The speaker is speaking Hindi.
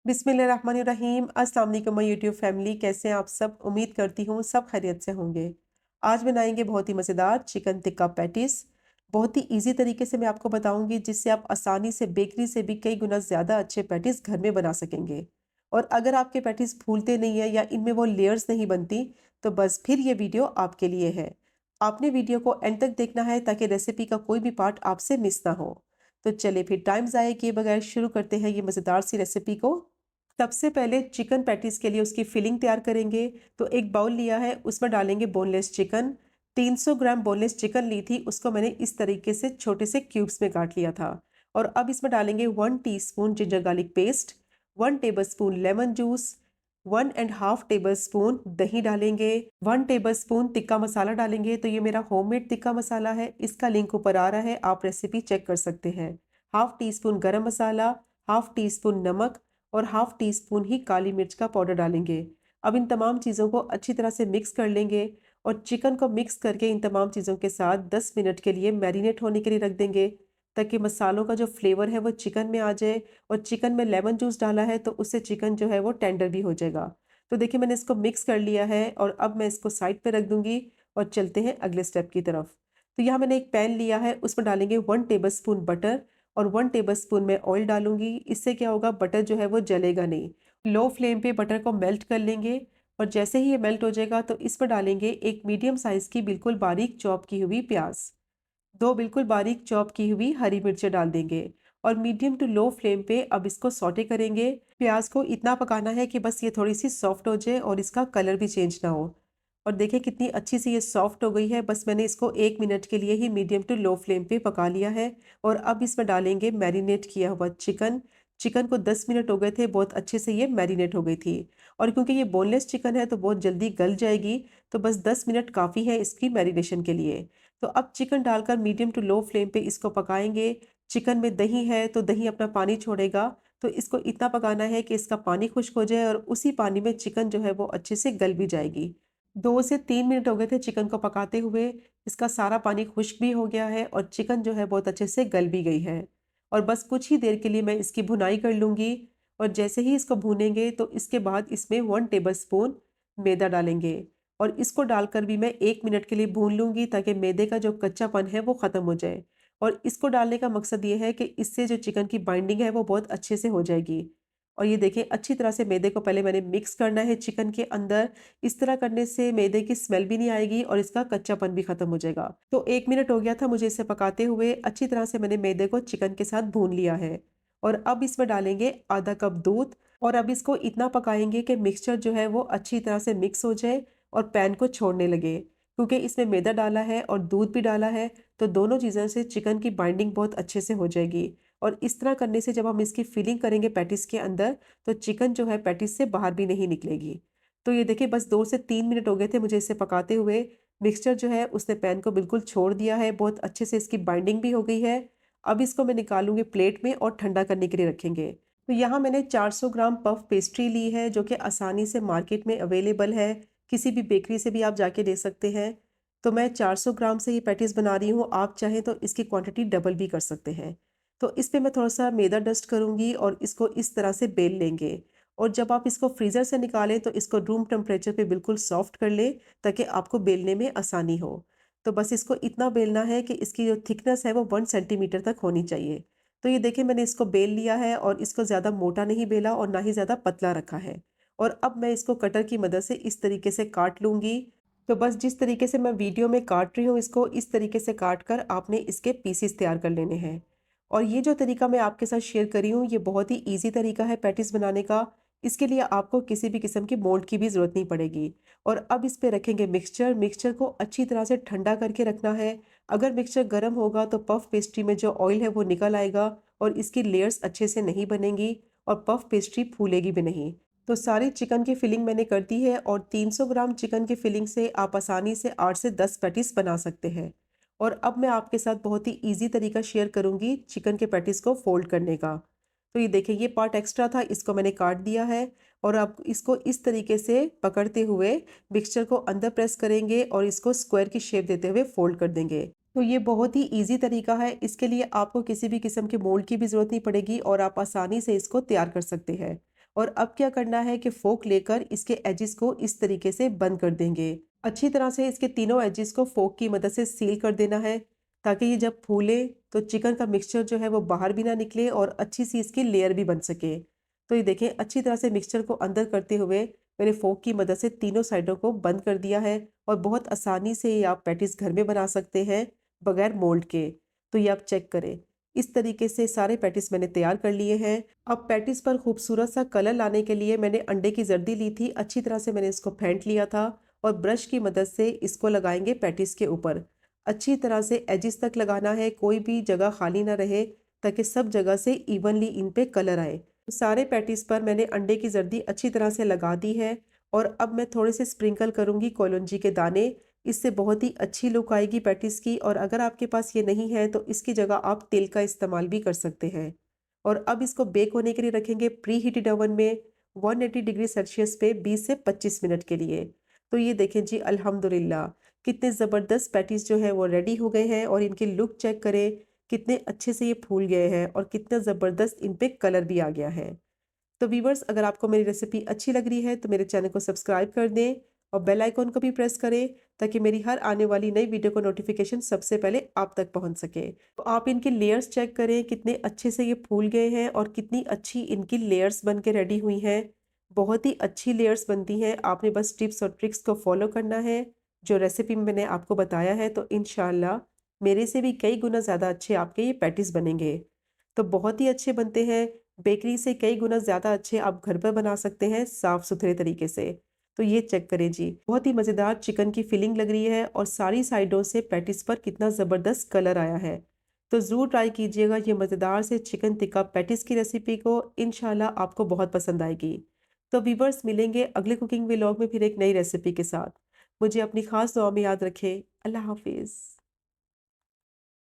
बिस्मिल्लाहिर्रहमानिर्रहीम। अस्सलाम वालेकुम माय यूट्यूब फैमिली, कैसे हैं आप सब? उम्मीद करती हूँ सब खैरियत से होंगे। आज बनाएंगे बहुत ही मज़ेदार चिकन टिक्का पैटिस। बहुत ही इजी तरीके से मैं आपको बताऊंगी जिससे आप आसानी से बेकरी से भी कई गुना ज़्यादा अच्छे पैटिस घर में बना सकेंगे। और अगर आपके पैटिस फूलते नहीं है या इनमें वो लेयर्स नहीं बनती तो बस फिर ये वीडियो आपके लिए है। आपने वीडियो को एंड तक देखना है ताकि रेसिपी का कोई भी पार्ट आपसे मिस ना हो। तो चलिए फिर टाइम ज़ाया किए बगैर शुरू करते हैं ये मज़ेदार सी रेसिपी को। सबसे पहले चिकन पैटीज के लिए उसकी फिलिंग तैयार करेंगे। तो एक बाउल लिया है, उसमें डालेंगे boneless chicken. 300 gram boneless chicken ली थी, उसको मैंने इस तरीके से छोटे से क्यूब्स में काट लिया था। और अब इसमें डालेंगे 1 teaspoon ginger garlic paste, 1 tablespoon lemon juice, 1.5 tablespoon दही डालेंगे, 1 टेबलस्पून टिक्का मसाला डालेंगे। तो ये मेरा होममेड टिक्का मसाला है, इसका लिंक ऊपर आ रहा है, आप रेसिपी चेक कर सकते हैं। 1/2 टीस्पून गरम मसाला, 1/2 टीस्पून नमक और 1/2 टीस्पून ही काली मिर्च का पाउडर डालेंगे। अब इन तमाम चीज़ों को अच्छी तरह से मिक्स कर लेंगे और चिकन को मिक्स करके इन तमाम चीज़ों के साथ 10 मिनट के लिए मैरिनेट होने के लिए रख देंगे, ताकि मसालों का जो फ्लेवर है वो चिकन में आ जाए। और चिकन में लेमन जूस डाला है तो उससे चिकन जो है वो टेंडर भी हो जाएगा। तो देखिए मैंने इसको मिक्स कर लिया है और अब मैं इसको साइड पे रख दूंगी और चलते हैं अगले स्टेप की तरफ। तो यहाँ मैंने एक पैन लिया है, उसमें डालेंगे 1 टेबलस्पून बटर और 1 टेबलस्पून में ऑयल डालूंगी। इससे क्या होगा, बटर जो है वो जलेगा नहीं। लो फ्लेम पे बटर को मेल्ट कर लेंगे और जैसे ही ये मेल्ट हो जाएगा तो इसमें डालेंगे एक मीडियम साइज की बिल्कुल बारीक चॉप की हुई प्याज, 2 बिल्कुल बारीक चॉप की हुई हरी मिर्चें डाल देंगे और मीडियम टू लो फ्लेम पे अब इसको सौटे करेंगे। प्याज को इतना पकाना है कि बस ये थोड़ी सी सॉफ्ट हो जाए और इसका कलर भी चेंज ना हो। और देखिए कितनी अच्छी सी ये सॉफ्ट हो गई है। बस मैंने इसको 1 मिनट के लिए ही मीडियम टू लो फ्लेम पे पका लिया है। और अब इसमें डालेंगे मैरिनेट किया हुआ चिकन। चिकन को 10 मिनट हो गए थे, बहुत अच्छे से ये मैरिनेट हो गई थी। और क्योंकि ये बोनलेस चिकन है तो बहुत जल्दी गल जाएगी, तो बस 10 मिनट काफ़ी है इसकी मैरिनेशन के लिए। तो अब चिकन डालकर मीडियम टू लो फ्लेम पे इसको पकाएंगे। चिकन में दही है तो दही अपना पानी छोड़ेगा, तो इसको इतना पकाना है कि इसका पानी खुश्क हो जाए और उसी पानी में चिकन जो है वो अच्छे से गल भी जाएगी। 2 से 3 मिनट हो गए थे चिकन को पकाते हुए। इसका सारा पानी खुश्क भी हो गया है और चिकन जो है बहुत अच्छे से गल भी गई है। और बस कुछ ही देर के लिए मैं इसकी भुनाई कर लूँगी। और जैसे ही इसको भूनेंगे तो इसके बाद इसमें 1 टेबलस्पून मैदा डालेंगे और इसको डालकर भी मैं 1 मिनट के लिए भून लूँगी, ताकि मैदे का जो कच्चापन है वो ख़त्म हो जाए। और इसको डालने का मकसद ये है कि इससे जो चिकन की बाइंडिंग है वो बहुत अच्छे से हो जाएगी। और ये देखें अच्छी तरह से मैदे को पहले मैंने मिक्स करना है चिकन के अंदर। इस तरह करने से मैदे की स्मेल भी नहीं आएगी और इसका कच्चापन भी खत्म हो जाएगा। तो 1 मिनट हो गया था मुझे इसे पकाते हुए। अच्छी तरह से मैंने मैदे को चिकन के साथ भून लिया है। और अब इसमें डालेंगे आधा कप दूध और अब इसको इतना पकाएंगे कि मिक्सचर जो है वो अच्छी तरह से मिक्स हो जाए और पैन को छोड़ने लगे। क्योंकि इसमें मैदा डाला है और दूध भी डाला है, तो दोनों चीज़ों से चिकन की बाइंडिंग बहुत अच्छे से हो जाएगी। और इस तरह करने से जब हम इसकी फिलिंग करेंगे पैटिस के अंदर, तो चिकन जो है पैटिस से बाहर भी नहीं निकलेगी। तो ये देखिए बस 2 से 3 मिनट हो गए थे मुझे इसे पकाते हुए। मिक्सचर जो है उसने पैन को बिल्कुल छोड़ दिया है, बहुत अच्छे से इसकी बाइंडिंग भी हो गई है। अब इसको मैं निकालूंगी प्लेट में और ठंडा करने के लिए रखेंगे। तो यहाँ मैंने 400 ग्राम पफ पेस्ट्री ली है, जो कि आसानी से मार्केट में अवेलेबल है। किसी भी बेकरी से भी आप जाके ले सकते हैं। तो मैं 400 ग्राम से ये पैटीज बना रही हूँ, आप चाहें तो इसकी क्वांटिटी डबल भी कर सकते हैं। तो इस पे मैं थोड़ा सा मैदा डस्ट करूँगी और इसको इस तरह से बेल लेंगे। और जब आप इसको फ्रीज़र से निकालें तो इसको रूम टेम्परेचर पे बिल्कुल सॉफ्ट कर लें, ताकि आपको बेलने में आसानी हो। तो बस इसको इतना बेलना है कि इसकी जो थिकनेस है वो 1 सेंटीमीटर तक होनी चाहिए। तो ये देखिए मैंने इसको बेल लिया है और इसको ज़्यादा मोटा नहीं बेला और ना ही ज़्यादा पतला रखा है। और अब मैं इसको कटर की मदद से इस तरीके से काट लूँगी। तो बस जिस तरीके से मैं वीडियो में काट रही हूँ, इसको इस तरीके से काट कर आपने इसके पीसीस तैयार कर लेने हैं। और ये जो तरीका मैं आपके साथ शेयर करी हूँ, ये बहुत ही ईजी तरीका है पैटीज बनाने का। इसके लिए आपको किसी भी किस्म की मोल्ड की भी ज़रूरत नहीं पड़ेगी। और अब इस पे रखेंगे मिक्सचर। मिक्सचर को अच्छी तरह से ठंडा करके रखना है। अगर मिक्सचर गर्म होगा तो पफ पेस्ट्री में जो ऑयल है वो निकल आएगा और इसकी लेयर्स अच्छे से नहीं बनेंगी और पफ पेस्ट्री फूलेगी भी नहीं। तो सारी चिकन की फिलिंग मैंने कर दी है और 300 ग्राम चिकन की फिलिंग से आप आसानी से 8 से 10 पैटीज बना सकते हैं। और अब मैं आपके साथ बहुत ही इजी तरीका शेयर करूंगी चिकन के पैटीज को फोल्ड करने का। तो ये देखिए ये पार्ट एक्स्ट्रा था, इसको मैंने काट दिया है। और अब इसको इस तरीके से पकड़ते हुए मिक्सचर को अंदर प्रेस करेंगे और इसको स्क्वायर की शेप देते हुए फोल्ड कर देंगे। तो ये बहुत ही इजी तरीका है। इसके लिए आपको किसी भी किस्म के मोल्ड की भी ज़रूरत नहीं पड़ेगी और आप आसानी से इसको तैयार कर सकते हैं। और अब क्या करना है कि फोक लेकर इसके एजेस को इस तरीके से बंद कर देंगे। अच्छी तरह से इसके तीनों एजेस को फोक की मदद से सील कर देना है, ताकि ये जब फूले तो चिकन का मिक्सचर जो है वो बाहर भी ना निकले और अच्छी सी इसकी लेयर भी बन सके। तो ये देखें, अच्छी तरह से मिक्सचर को अंदर करते हुए मैंने फोक की मदद से तीनों साइडों को बंद कर दिया है और बहुत आसानी से ये आप पैटीज घर में बना सकते हैं बगैर मोल्ड के। तो ये आप चेक करें, इस तरीके से सारे पैटीज मैंने तैयार कर लिए हैं। अब पैटीज पर खूबसूरत सा कलर लाने के लिए मैंने अंडे की जर्दी ली थी, अच्छी तरह से मैंने इसको फेंट लिया था और ब्रश की मदद से इसको लगाएंगे पैटीज के ऊपर। अच्छी तरह से एजिस तक लगाना है, कोई भी जगह खाली ना रहे, ताकि सब जगह से इवनली इन पे कलर आए। तो सारे पैटीज पर मैंने अंडे की जर्दी अच्छी तरह से लगा दी है और अब मैं थोड़े से स्प्रिंकल करूंगी कोलोंजी के दाने। इससे बहुत ही अच्छी लुक आएगी पैटीज की, और अगर आपके पास ये नहीं है तो इसकी जगह आप तेल का इस्तेमाल भी कर सकते हैं। और अब इसको बेक होने के लिए रखेंगे प्री हीटेड ओवन में 180 डिग्री सेल्सियस पे 20 से 25 मिनट के लिए। तो ये देखें जी, अल्हम्दुलिल्लाह कितने ज़बरदस्त पैटीज जो है वो रेडी हो गए हैं, और इनकी लुक चेक करें, कितने अच्छे से ये फूल गए हैं और कितना ज़बरदस्त इन पे कलर भी आ गया है। तो वीवर्स, अगर आपको मेरी रेसिपी अच्छी लग रही है तो मेरे चैनल को सब्सक्राइब कर दें और बेल आइकॉन को भी प्रेस करें, ताकि मेरी हर आने वाली नई वीडियो को नोटिफिकेशन सबसे पहले आप तक पहुंच सके। तो आप इनकी लेयर्स चेक करें, कितने अच्छे से ये फूल गए हैं और कितनी अच्छी इनकी लेयर्स बन के रेडी हुई हैं। बहुत ही अच्छी लेयर्स बनती हैं, आपने बस टिप्स और ट्रिक्स को फॉलो करना है जो रेसिपी में मैंने आपको बताया है। तो इंशाल्लाह मेरे से भी कई गुना ज़्यादा अच्छे आपके ये पैटीज बनेंगे। तो बहुत ही अच्छे बनते हैं, बेकरी से कई गुना ज़्यादा अच्छे आप घर पर बना सकते हैं साफ़ सुथरे तरीके से। तो ये चेक करें जी, बहुत ही मज़ेदार चिकन की फिलिंग लग रही है और सारी साइडों से पैटीज पर कितना ज़बरदस्त कलर आया है। तो ज़रूर ट्राई कीजिएगा ये मज़ेदार से चिकन टिक्का पैटीज की रेसिपी को, इंशाल्लाह आपको बहुत पसंद आएगी। तो वीवर्स, मिलेंगे अगले कुकिंग व्लॉग में फिर एक नई रेसिपी के साथ। मुझे अपनी ख़ास दुआ में याद रखें। अल्लाह हाफिज़।